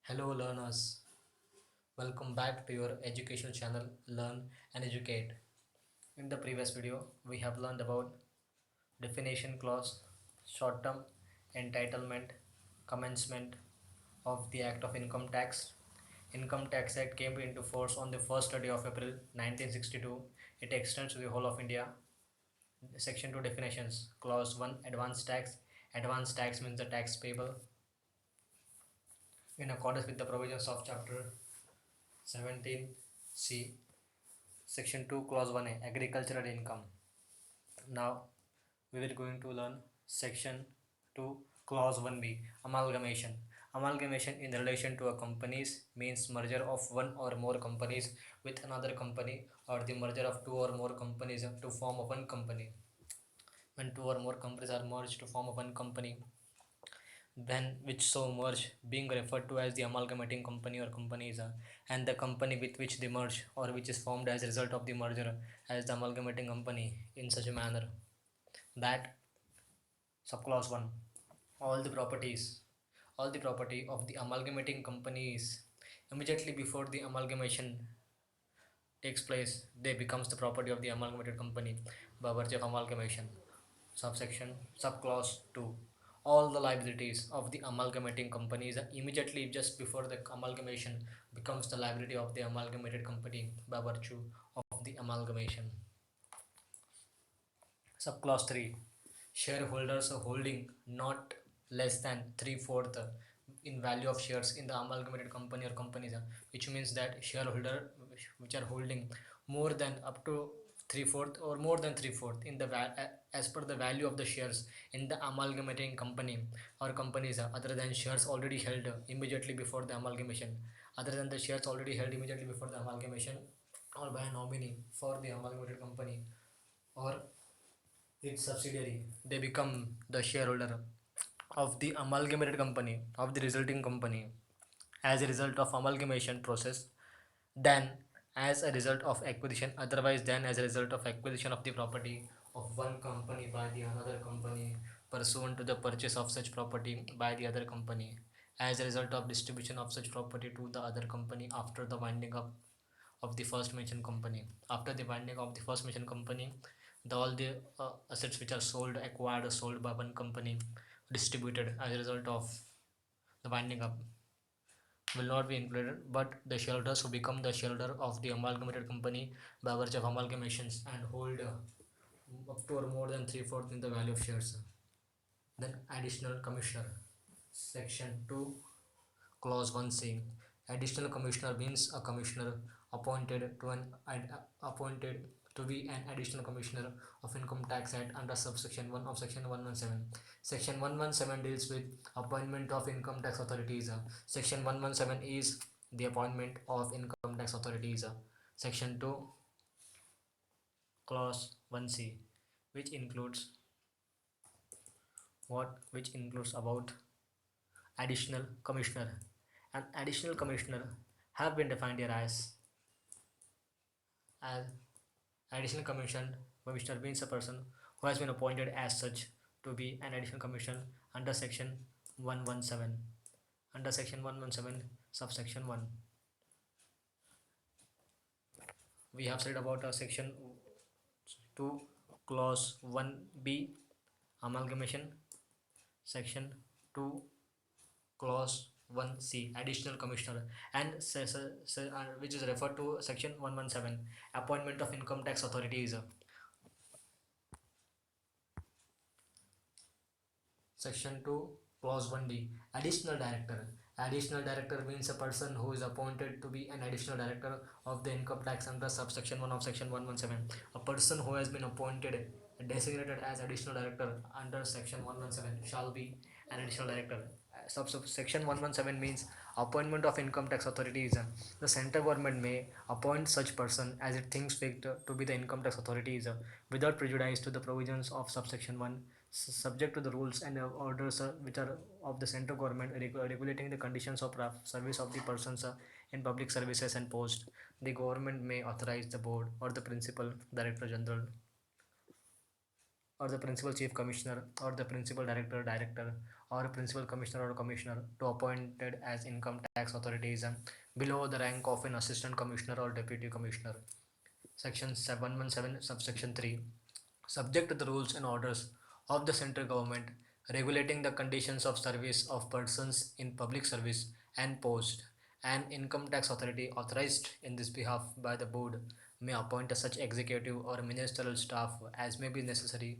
Hello learners, welcome back to your educational channel Learn and Educate. In the previous video, we have learned about definition clause, short-term entitlement, commencement of the Act of Income Tax. Income Tax Act came into force on the first day of April 1962. It extends to the whole of India. Section 2 definitions. Clause 1 advance tax. Advance tax means the tax payable in accordance with the provisions of chapter 17C. Section 2 clause 1a agricultural income. Now we are going to learn section 2 clause 1b amalgamation. Amalgamation in relation to a companies means merger of one or more companies with another company, or the merger of two or more companies to form a one company. When two or more companies are merged to form a one company, then which so merge being referred to as the amalgamating company or companies, and the company with which they merge or which is formed as a result of the merger as the amalgamating company in such a manner that subclause 1 all the properties all the property of the amalgamating companies immediately before the amalgamation takes place, they becomes the property of the amalgamated company by virtue of amalgamation. Subsection subclause 2 all the liabilities of the amalgamating companies immediately just before the amalgamation becomes the liability of the amalgamated company by virtue of the amalgamation. Subclause 3 shareholders holding not less than 3/4 in value of shares in the amalgamated company or companies, which means that shareholder which are holding more than up to 3/4 or more than 3/4 in the as per the value of the shares in the amalgamating company or companies, other than shares already held immediately before the amalgamation, other than the shares already held immediately before the amalgamation, or by a nominee for the amalgamated company or its subsidiary, they become the shareholder of the amalgamated company of the resulting company as a result of amalgamation process, then as a result of acquisition, otherwise than as a result of acquisition of the property of one company by the another company pursuant to the purchase of such property by the other company, as a result of distribution of such property to the other company after the winding up of the first mentioned company. After the winding of the first mentioned company, all the assets which are sold, acquired or sold by one company, distributed as a result of the winding up, will not be included, but the shareholders who become the shareholder of the amalgamated company by virtue of amalgamations and hold up to or more than 3/4 in the value of shares. Then additional commissioner. Section 2 clause 1c additional commissioner means a commissioner appointed to an appointed to be an additional commissioner of income tax act under subsection 1 of section 117. Section 117 deals with appointment of income tax authorities. Section 117 is the appointment of income tax authorities. Section 2 clause 1c which includes which includes about additional commissioner. An additional commissioner have been defined here as additional commissioner means a person who has been appointed as such to be an additional commissioner under section 117. Under section 117 subsection 1, we have said about section 2 clause 1b amalgamation. Section 2 clause 1c additional commissioner, and which is referred to section 117 appointment of income tax authorities. Section 2 clause 1d additional director. Additional director means a person who is appointed to be an additional director of the income tax under subsection 1 of section 117. A person who has been appointed designated as additional director under section 117 shall be an additional director. Section 117 means appointment of income tax authorities. The central government may appoint such person as it thinks fit to be the income tax authorities without prejudice to the provisions of subsection 1, subject to the rules and orders which are of the central government regulating the conditions of service of the persons in public services and post. The government may authorize the board or the principal director general or the principal chief commissioner or the principal director or a principal commissioner or commissioner to appointed as income tax authorities below the rank of an assistant commissioner or deputy commissioner. Section 717 subsection 3, subject to the rules and orders of the central government regulating the conditions of service of persons in public service and post, an income tax authority authorized in this behalf by the board may appoint a such executive or ministerial staff as may be necessary